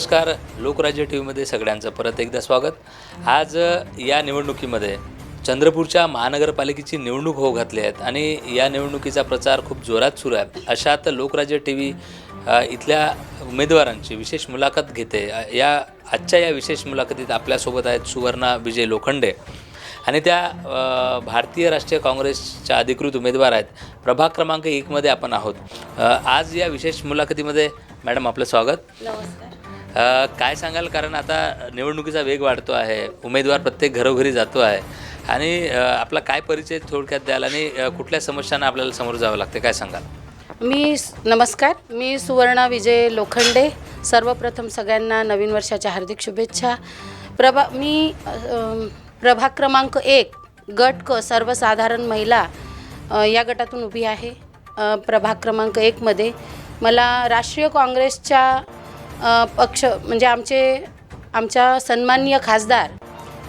नमस्कार. लोकराज्य टी व्हीमध्ये सगळ्यांचं परत एकदा स्वागत. आज या निवडणुकीमध्ये चंद्रपूरच्या महानगरपालिकेची निवडणूक होऊ घातली आहेत आणि या निवडणुकीचा प्रचार खूप जोरात सुरू आहे. अशात लोकराज्य टी व्ही इथल्या उमेदवारांची विशेष मुलाखत घेते. आजच्या या विशेष मुलाखतीत आपल्यासोबत आहेत सुवर्णा विजय लोखंडे आणि त्या भारतीय राष्ट्रीय काँग्रेसच्या अधिकृत उमेदवार आहेत. प्रभाग क्रमांक 1मध्ये आपण आहोत. आज या विशेष मुलाखतीमध्ये मॅडम आपलं स्वागत. नमस्कार. काय सांगाल, कारण आता निवडणुकीचा वेग वाढतो आहे, उमेदवार प्रत्येक घरोघरी जातो आहे आणि आपला काय परिचय थोडक्यात द्याल आणि कुठल्या समस्यांना आपल्याला समोर जावं लागते, काय सांगाल? नमस्कार, मी सुवर्णा विजय लोखंडे. सर्वप्रथम सगळ्यांना नवीन वर्षाच्या हार्दिक शुभेच्छा. मी प्रभाग क्रमांक 1 गट क सर्वसाधारण महिला या गटातून उभी आहे. प्रभाग क्रमांक 1मध्ये मला राष्ट्रीय काँग्रेसच्या पक्ष म्हणजे आमच्या सन्माननीय खासदार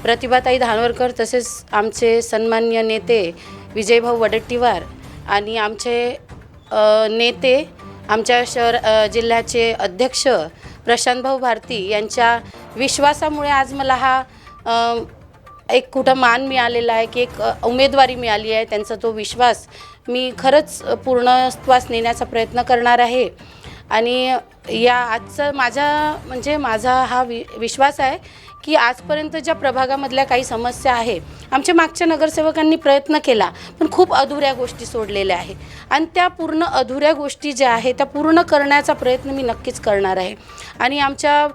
प्रतिभाताई धानोरकर, तसेच आमचे सन्माननीय नेते विजयभाऊ वडेट्टीवार आणि आमचे नेते आमच्या जिल्ह्याचे अध्यक्ष प्रशांतभाऊ भारती यांच्या विश्वासामुळे आज मला हा एक कुठं मान मिळालेला आहे की एक उमेदवारी मिळाली आहे. त्यांचा तो विश्वास मी खरंच पूर्णत्वास नेण्याचा प्रयत्न करणार आहे. आणि या आजचं माझा हा विश्वास आहे की आजपर्यंत ज्या प्रभागामधल्या काही समस्या आहे, आमच्या मागच्या नगरसेवकांनी प्रयत्न केला पण खूप अधुऱ्या गोष्टी सोडलेल्या आहे आणि त्या पूर्ण अधुऱ्या गोष्टी ज्या आहेत त्या पूर्ण करण्याचा प्रयत्न मी नक्कीच करणार आहे. आणि आमच्या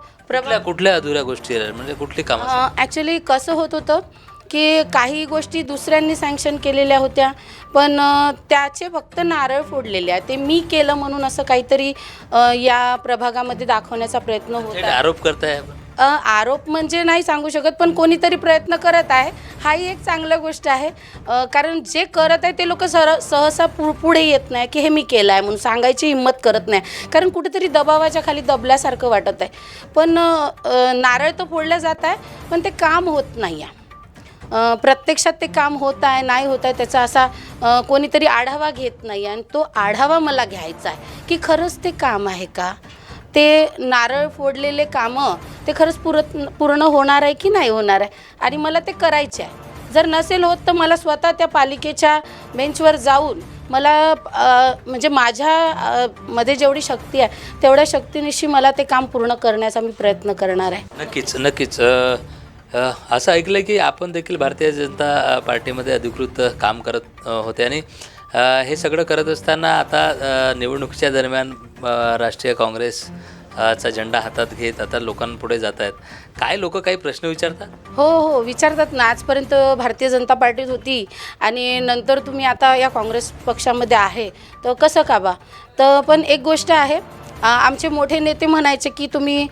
कुठल्या अधुऱ्या गोष्टी म्हणजे कुठली कामं? ॲक्च्युली कसं होत होतं की काही गोष्टी दुसऱ्यांनी सँक्शन केलेल्या होत्या पण त्याचे फक्त नारळ फोडलेले आहे. ते मी केलं म्हणून असं काहीतरी या प्रभागामध्ये दाखवण्याचा प्रयत्न होता. आरोप करताय? आरोप म्हणजे नाही सांगू शकत, पण कोणीतरी प्रयत्न करत आहे. हाही एक चांगली गोष्ट आहे. कारण जे करत आहे ते लोक सहसा पुढे येत नाही की हे मी केलं आहे म्हणून सांगायची हिंमत करत नाही, कारण कुठेतरी दबावाच्या खाली दबल्यासारखं वाटत आहे. पण नारळ तर फोडलं जात आहे पण ते काम होत नाही आहे. प्रत्यक्षात ते काम होत आहे नाही होत आहे त्याचा असा कोणीतरी आढावा घेत नाही आणि तो आढावा मला घ्यायचा आहे की खरंच ते काम आहे का, ते नारळ फोडलेले कामं ते खरंच पूर्ण होणार आहे की नाही होणार आहे आणि मला ते करायचे आहे. जर नसेल होत तर मला स्वतः त्या पालिकेच्या बेंचवर जाऊन मला म्हणजे माझ्या मध्ये जेवढी शक्ती आहे तेवढ्या शक्तीनिशी मला ते काम पूर्ण करण्याचा मी प्रयत्न करणार आहे. नक्कीच. असं ऐकलं की आपण देखील भारतीय जनता पार्टीमध्ये अधिकृत काम करत होते आणि हे सगळं करत असताना आता निवडणुकीच्या दरम्यान राष्ट्रीय काँग्रेसचा झेंडा हातात घेत आता लोकांपुढे जात आहेत. काय लोक काही प्रश्न विचारतात? हो विचारतात ना. आजपर्यंत भारतीय जनता पार्टीत होती आणि नंतर तुम्ही आता या काँग्रेस पक्षामध्ये आहे तर कसं का बा. तर पण एक गोष्ट आहे, आमचे मोठे नेते म्हणायचे की तुम्ही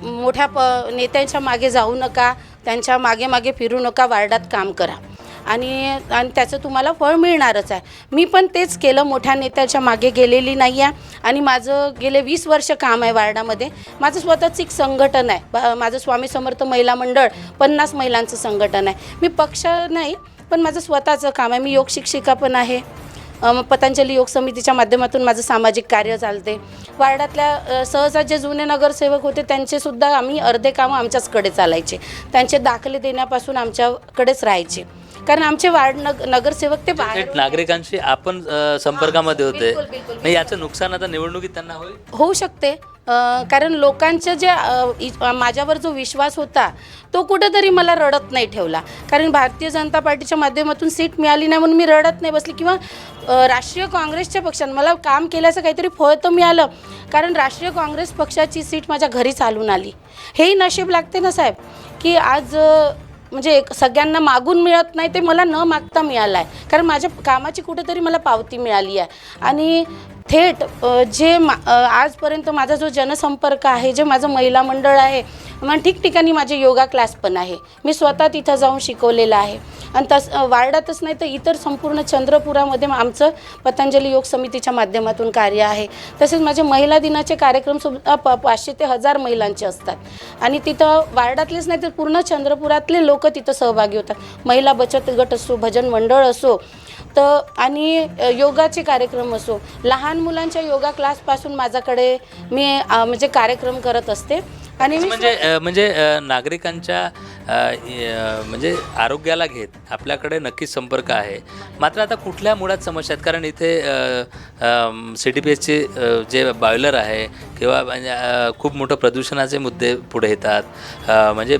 मोठ्या नेत्यांच्या मागे जाऊ नका, त्यांच्या मागे फिरू नका, वार्डात काम करा आणि त्याचं तुम्हाला फळ मिळणारच आहे. मी पण तेच केलं, मोठ्या नेत्याच्या मागे गेलेली नाही आहे आणि माझं गेले 20 वर्ष काम आहे वार्डामध्ये. माझं स्वतःच एक संघटन आहे, माझं स्वामी समर्थ महिला मंडळ 50 महिलांचं संघटन आहे. मी पक्ष नाही पण माझं स्वतःचं काम आहे. मी योग शिक्षिका पण आहे. पतंजली योग समितीच्या माध्यमातून माझं सामाजिक कार्य चालते. वार्डातल्या सहसा जे जुने नगरसेवक होते त्यांचेसुद्धा आम्ही अर्धे कामं आमच्याचकडे चालायचे. त्यांचे दाखले देण्यापासून आमच्याकडेच राहायचे, कारण आमचे वार्ड नगरसेवक ते बाहेर नागरिकांशी आपण संपर्कामध्ये होते. नाही, याचं नुकसान आता निवडणुकीत त्यांना होऊ शकते. कारण लोकांचं जे माझ्यावर जो विश्वास होता तो कुठेतरी मला रडत नाही ठेवला. कारण भारतीय जनता पार्टीच्या माध्यमातून सीट मिळाली नाही म्हणून मी रडत नाही बसली किंवा राष्ट्रीय काँग्रेसच्या पक्षानं मला काम केल्याचं काहीतरी फळ तर मिळालं. कारण राष्ट्रीय काँग्रेस पक्षाची सीट माझ्या घरी चालून आली. हेही नशीब लागते ना साहेब, की आज म्हणजे सगळ्यांना मागून मिळत नाही, ते मला न मागता मिळालं आहे. कारण माझ्या कामाची कुठेतरी मला पावती मिळाली आहे. आणि थेट आजपर्यंत माझा जो जनसंपर्क आहे, जे माझं महिला मंडळ आहे, मग ठिकठिकाणी माझे योगा क्लास पण आहे. मी स्वतः तिथं जाऊन शिकवलेलं आहे आणि वार्डातच नाही तर इतर संपूर्ण चंद्रपुरामध्ये आमचं पतंजली योग समितीच्या माध्यमातून कार्य आहे. तसेच माझे महिला दिनाचे कार्यक्रमसुद्धा 500 ते 1000 महिलांचे असतात आणि तिथं वार्डातलेच नाही तर पूर्ण चंद्रपुरातले लोक तिथं सहभागी होतात. महिला बचत गट असो, भजन मंडळ असो, तर आणि योगाचे कार्यक्रम असो, लहान मुलांच्या योगा क्लासपासून माझ्याकडे मी म्हणजे कार्यक्रम करत असते. आणि मी म्हणजे नागरिकांच्या म्हणजे आरोग्याला घेत आपल्याकडे नक्कीच संपर्क आहे. मात्र आता कुठल्या मुळात समस्या आहेत? कारण इथे CTPSचे जे बॉयलर आहे किंवा म्हणजे खूप मोठं प्रदूषणाचे मुद्दे पुढे येतात. म्हणजे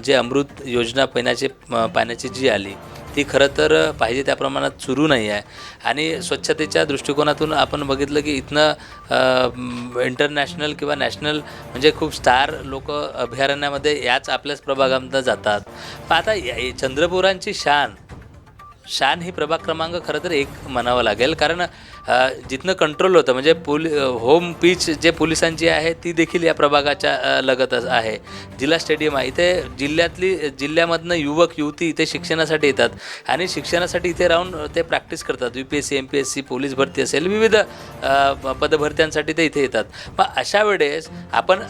जे अमृत योजना पाण्याची जी आली ती खरं तर पाहिजे त्या प्रमाणात सुरू नाही आहे. आणि स्वच्छतेच्या दृष्टिकोनातून आपण बघितलं की इथनं इंटरनॅशनल किंवा नॅशनल म्हणजे खूप स्टार लोक अभयारण्यामध्ये याच आपल्याच प्रभागामध्ये जातात. पण आता चंद्रपुरांची शान ही प्रभाग क्रमांक खरं तर 1 म्हणावं लागेल. कारण जिथनं कंट्रोल होतं म्हणजे होम पिच जे पोलिसांची आहे ती देखील या प्रभागाच्या लगत आहे. जिल्हा स्टेडियम आहे. इथे जिल्ह्यामधनं युवक युवती इथे शिक्षणासाठी येतात आणि शिक्षणासाठी इथे राहून ते प्रॅक्टिस करतात. UPSC MPSC पोलीस भरती असेल विविध पदभरत्यांसाठी ते इथे येतात. मग अशा वेळेस आपण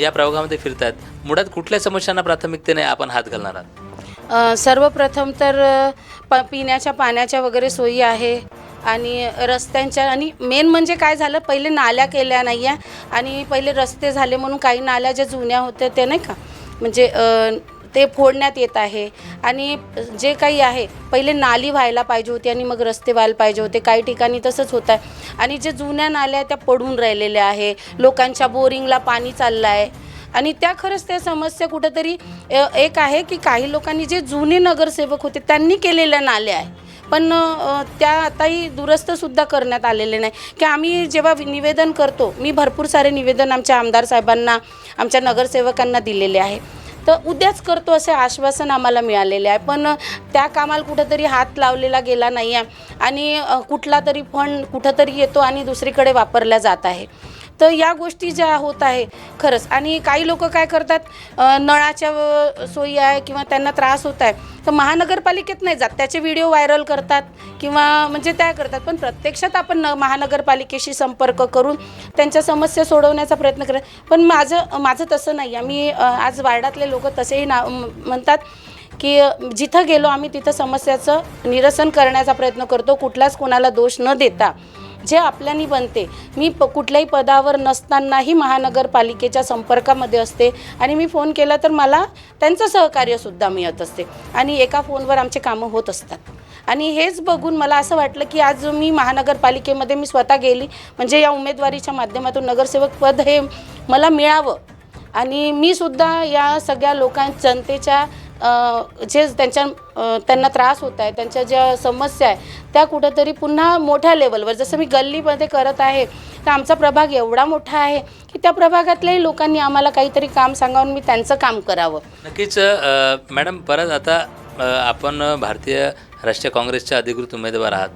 या प्रभागामध्ये फिरतात, मुळात कुठल्या समस्यांना प्राथमिकतेने आपण हात घालणार आहात? सर्वप्रथम तर पिण्याच्या पाण्याच्या वगैरे सोयी आहे आणि रस्त्यांच्या, आणि मेन म्हणजे काय झालं, पहिले नाल्या केल्या नाही आहे आणि पहिले रस्ते झाले म्हणून काही नाल्या ज्या जुन्या होत्या ते नाही का म्हणजे ते फोडण्यात येत आहे. आणि जे काही आहे पहिले नाली व्हायला पाहिजे होती आणि मग रस्ते व्हायला पाहिजे होते. काही ठिकाणी तसंच होत आहे. आणि जे जुन्या नाल्या त्या पडून राहिलेल्या आहे, लोकांच्या बोरिंगला पाणी चाललं आहे. आणि त्या खरंच त्या समस्या कुठंतरी एक आहे की काही लोकांनी जे जुने नगरसेवक होते त्यांनी केलेल्या नाल्या आहे, पण त्या आताही दुरुस्तसुद्धा करण्यात आलेले नाही. की आम्ही जेव्हा निवेदन करतो, मी भरपूर सारे निवेदन आमच्या आमदार साहेबांना, आमच्या नगरसेवकांना दिलेले आहे, तर उद्याच करतो असे आश्वासन आम्हाला मिळालेले आहे. पण त्या कामाला कुठंतरी हात लावलेला गेला नाही आहे आणि कुठला तरी फंड कुठंतरी येतो आणि दुसरीकडे वापरला जात आहे. तर या गोष्टी ज्या होत आहे खरंच. आणि काही लोक काय करतात, नळाच्या सोयी आहे किंवा त्यांना त्रास होत आहे तर महानगरपालिकेत नाही जात, त्याचे व्हिडिओ व्हायरल करतात किंवा म्हणजे त्या करतात. पण प्रत्यक्षात आपण महानगरपालिकेशी संपर्क करून त्यांच्या समस्या सोडवण्याचा प्रयत्न करत. पण माझं तसं नाही आहे. मी आज वार्डातले लोक तसेही म्हणतात की जिथं गेलो आम्ही तिथं समस्याचं निरसन करण्याचा प्रयत्न करतो, कुठलाच कोणाला दोष न देता जे आपल्यानी बनते. मी कुठल्याही पदावर नसतानाही महानगरपालिकेच्या संपर्कामध्ये असते आणि मी फोन केला तर मला त्यांचं सहकार्यसुद्धा मिळत असते आणि एका फोनवर आमचे कामं होत असतात. आणि हेच बघून मला असं वाटलं की आज मी महानगरपालिकेमध्ये मी स्वतः गेली म्हणजे या उमेदवारीच्या माध्यमातून नगरसेवक पद हे मला मिळावं आणि मी सुद्धा या सगळ्या जनतेच्या जे त्यांना त्रास होत आहे, त्यांच्या ज्या समस्या आहे त्या कुठंतरी पुन्हा मोठ्या लेवलवर, जसं मी गल्लीमध्ये करत आहे तर आमचा प्रभाग एवढा मोठा आहे की त्या प्रभागातल्याही लोकांनी आम्हाला काहीतरी काम सांगावून मी त्यांचं काम करावं. नक्कीच मॅडम, परत आता आपण भारतीय राष्ट्रीय काँग्रेसच्या अधिकृत उमेदवार आहात.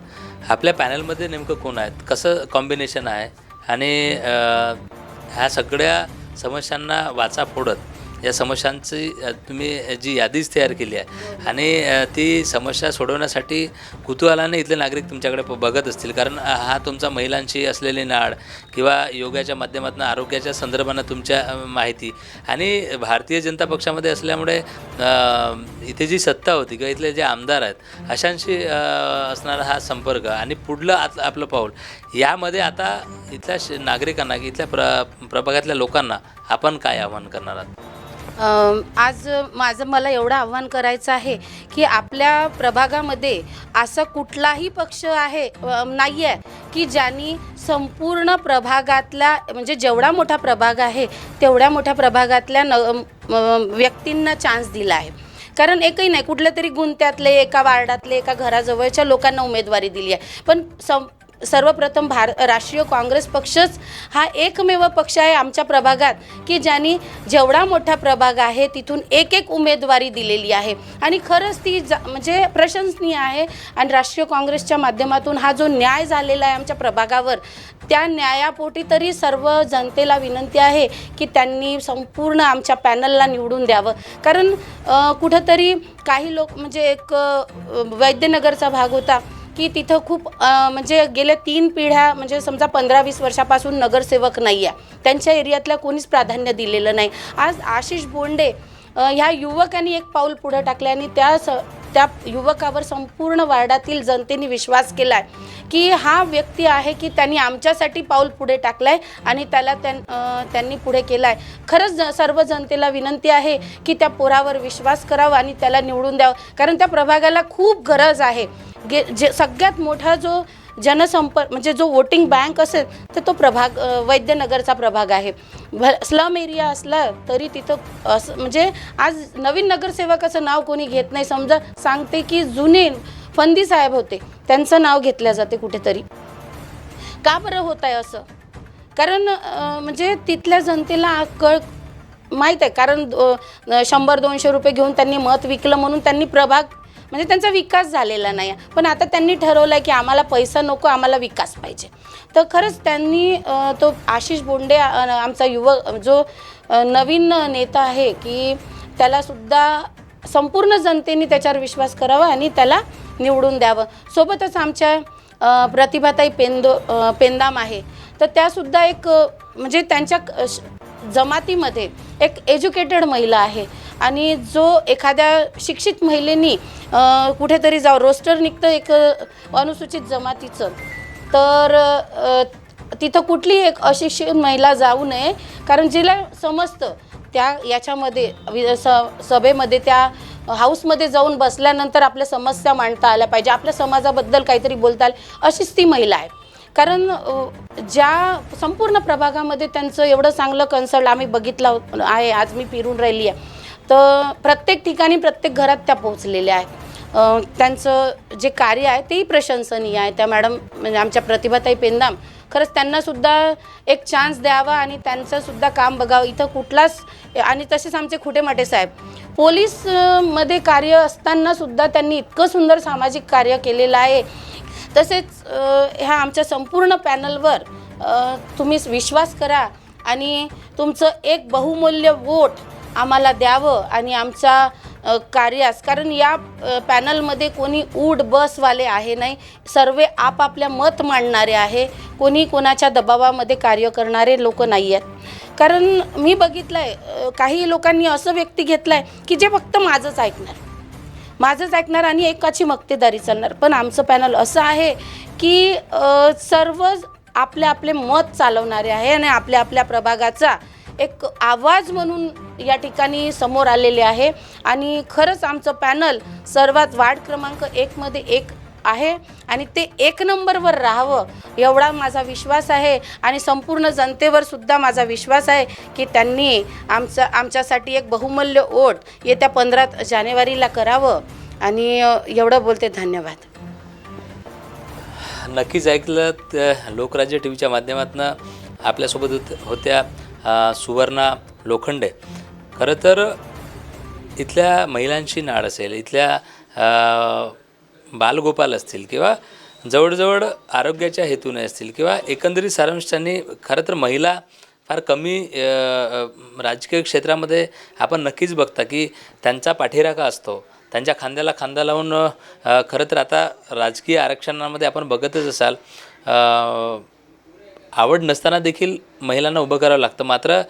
आपल्या पॅनलमध्ये नेमकं कोण आहेत, कसं कॉम्बिनेशन आहे आणि ह्या सगळ्या समस्यांना वाचा फोडत या समस्यांची तुम्ही जी यादीच तयार केली आहे आणि ती समस्या सोडवण्यासाठी कुतूहलाने इथले नागरिक तुमच्याकडे बघत असतील. कारण हा तुमचा महिलांची असलेली नाळ किंवा योगाच्या माध्यमातून आरोग्याच्या संदर्भानं तुमच्या माहिती आणि भारतीय जनता पक्षामध्ये असल्यामुळे इथे जी सत्ता होती किंवा इथले जे आमदार आहेत अशांशी असणारा हा संपर्क आणि पुढलं आपलं पाऊल, यामध्ये आता इथल्या नागरिकांना इथल्या प्रभागातल्या लोकांना आपण काय आवाहन करणार आहात? आज मला एवढं आव्हान करायचं आहे की आपल्या प्रभागामध्ये असा कुठलाही पक्ष नाही आहे की ज्यांनी संपूर्ण प्रभागातल्या म्हणजे जेवढा मोठा प्रभाग आहे तेवढ्या मोठ्या प्रभागातल्या व्यक्तींना चान्स दिला आहे. कारण एकही नाही, कुठल्या तरी गुंत्यातले एका वार्डातले एका घराजवळच्या लोकांना उमेदवारी दिली आहे. पण सर्वप्रथम राष्ट्रीय काँग्रेस पक्षच हा एकमेव पक्ष आहे आमच्या प्रभागात की ज्यांनी जेवढा मोठा प्रभाग आहे तिथून एक उमेदवारी दिलेली आहे आणि खरंच ती म्हणजे प्रशंसनीय आहे. आणि राष्ट्रीय काँग्रेसच्या माध्यमातून हा जो न्याय झालेला आहे आमच्या प्रभागावर, त्या न्यायापोटी तरी सर्व जनतेला विनंती आहे की त्यांनी संपूर्ण आमच्या पॅनलला निवडून द्यावं. कारण कुठंतरी काही लोक म्हणजे एक वैद्यनगरचा भाग होता की तिथं खूप म्हणजे गेल्या 3 पिढ्या म्हणजे समजा 15-20 वर्षापासून नगरसेवक नाही आहे, त्यांच्या एरियातल्या कोणीच प्राधान्य दिलेलं नाही. आज आशिष बोंडे ह्या युवकांनी एक पाऊल पुढं टाकले आणि त्या युवकावर संपूर्ण वार्डातील जनतेने विश्वास केला आहे की हा व्यक्ती आहे की त्यांनी आमच्यासाठी पाऊल पुढे टाकलं आहे आणि त्याला त्यांनी पुढे केलं आहे. खरंच सर्व जनतेला विनंती आहे की त्या पोरावर विश्वास करावा आणि त्याला निवडून द्यावं, कारण त्या प्रभागाला खूप गरज आहे. जे सगळ्यात मोठा जो जनसंपर्क म्हणजे जो वोटिंग बँक असेल तर तो प्रभाग वैद्यनगरचा प्रभाग आहे. स्लम एरिया असला तरी तिथं असं म्हणजे आज नवीन नगरसेवकाचं नाव कोणी घेत नाही. समजा सांगते की जुने फंदी साहेब होते, त्यांचं नाव घेतलं जाते कुठेतरी. का बरं होत आहे असं? कारण म्हणजे तिथल्या जनतेला माहीत आहे, कारण 100-200 रुपये घेऊन त्यांनी मत विकलं म्हणून त्यांनी प्रभाग म्हणजे त्यांचा विकास झालेला नाही. पण आता त्यांनी ठरवलं आहे की आम्हाला पैसा नको, आम्हाला विकास पाहिजे. तर खरंच त्यांनी तो आशिष बोंडे आमचा युवक जो नवीन नेता आहे की त्यालासुद्धा संपूर्ण जनतेने त्याच्यावर विश्वास करावा आणि त्याला निवडून द्यावं. सोबतच आमच्या प्रतिभाताई पेंदाम आहे, तर त्यासुद्धा एक म्हणजे त्यांच्या जमातीमध्ये एक एज्युकेटेड महिला आहे आणि जो एखाद्या शिक्षित महिलेनी कुठेतरी जाऊ रोस्टर निघतं एक अनुसूचित जमातीचं, तर तिथं कुठली एक अशिक्षित महिला जाऊ नये, कारण जिला समजतं त्या याच्यामध्ये सभेमध्ये त्या हाऊसमध्ये जाऊन बसल्यानंतर आपल्या समस्या मांडता आल्या पाहिजे, आपल्या समाजाबद्दल काहीतरी बोलता आलं, अशीच ती महिला आहे. कारण ज्या संपूर्ण प्रभागामध्ये त्यांचं एवढं चांगलं कन्सल्ट आम्ही बघितलं आहे. आज मी फिरून राहिली आहे, तर प्रत्येक ठिकाणी प्रत्येक घरात त्या पोहोचलेल्या आहे. त्यांचं जे कार्य आहे तेही प्रशंसनीय आहे. त्या मॅडम म्हणजे आमच्या प्रतिभाताई पेंदाम, खरंच त्यांनासुद्धा एक चान्स द्यावा आणि त्यांचंसुद्धा काम बघावं. इथं कुठलाच आणि तसेच आमचे खुटेमाटे साहेब पोलीसमध्ये कार्य असतानासुद्धा त्यांनी इतकं सुंदर सामाजिक कार्य केलेलं आहे. तसेच ह्या आमच्या संपूर्ण पॅनलवर तुम्ही विश्वास करा आणि तुमचं एक बहुमूल्य वोट आम्हाला द्यावं आणि आमच्या कार्यास, कारण या पॅनलमध्ये कोणी उड बसवाले आहे नाही, सर्व आपापल्या मत मांडणारे आहे, कोणी कोणाच्या दबावामध्ये कार्य करणारे लोक नाही आहेत. कारण मी बघितलं आहे काही लोकांनी असं व्यक्ती घेतलं आहे की जे फक्त माझंच ऐकणार आणि एकाची मक्तेदारी चालणार. पण आमचं पॅनल असं आहे की सर्व आपले आपले मत चालवणारे आहे आणि आपल्या आपल्या प्रभागाचा एक आवाज म्हणून या ठिकाणी समोर आलेले आहे. आणि खरंच आमचं पॅनल सर्वात वार्ड क्रमांक 1 मध्ये 1 आहे आणि ते 1 नंबरवर राहावं एवढा माझा विश्वास आहे. आणि संपूर्ण जनतेवर सुद्धा माझा विश्वास आहे की त्यांनी आमच्यासाठी एक बहुमूल्य वोट येत्या 15 जानेवारीला करावं. आणि एवढं बोलते, धन्यवाद. नक्कीच ऐकलं लोकराज्य टी व्हीच्या माध्यमातून आपल्यासोबत होत्या सुवर्णा लोखंडे. खरं तर इथल्या महिलांची नाळ असेल, इथल्या बालगोपाल असतील किंवा जवळजवळ आरोग्याच्या हेतूने असतील किंवा एकंदरीत सारांश त्यांनी खरं तर महिला फार कमी राजकीय क्षेत्रामध्ये आपण नक्कीच बघता की त्यांचा पाठीराखा असतो, त्यांच्या खांद्याला खांदा लावून. खरं तर आता राजकीय आरक्षणामध्ये आपण बघतच असाल आवड नसताना देखील महिलांना उभं करावं लागतं. मात्र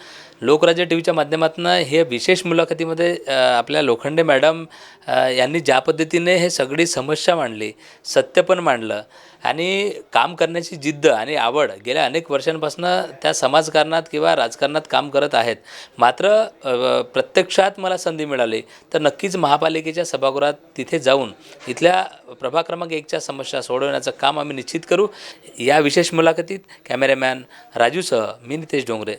लोकराज्य टी व्हीच्या माध्यमातून हे विशेष मुलाखतीमध्ये आपल्या लोखंडे मॅडम यांनी ज्या पद्धतीने हे सगळी समस्या मांडली, सत्य पण मांडलं आणि काम करण्याची जिद्द आणि आवड गेल्या अनेक वर्षांपासून त्या समाजकारणात किंवा राजकारणात काम करत आहेत. मात्र प्रत्यक्षात मला संधी मिळाली तर नक्कीच महापालिकेच्या सभागृहात तिथे जाऊन इथल्या प्रभाग क्रमांक 1च्या समस्या सोडवण्याचं काम आम्ही निश्चित करू. या विशेष मुलाखतीत कॅमेरामॅन राजूसह मी नितेश डोंगरे.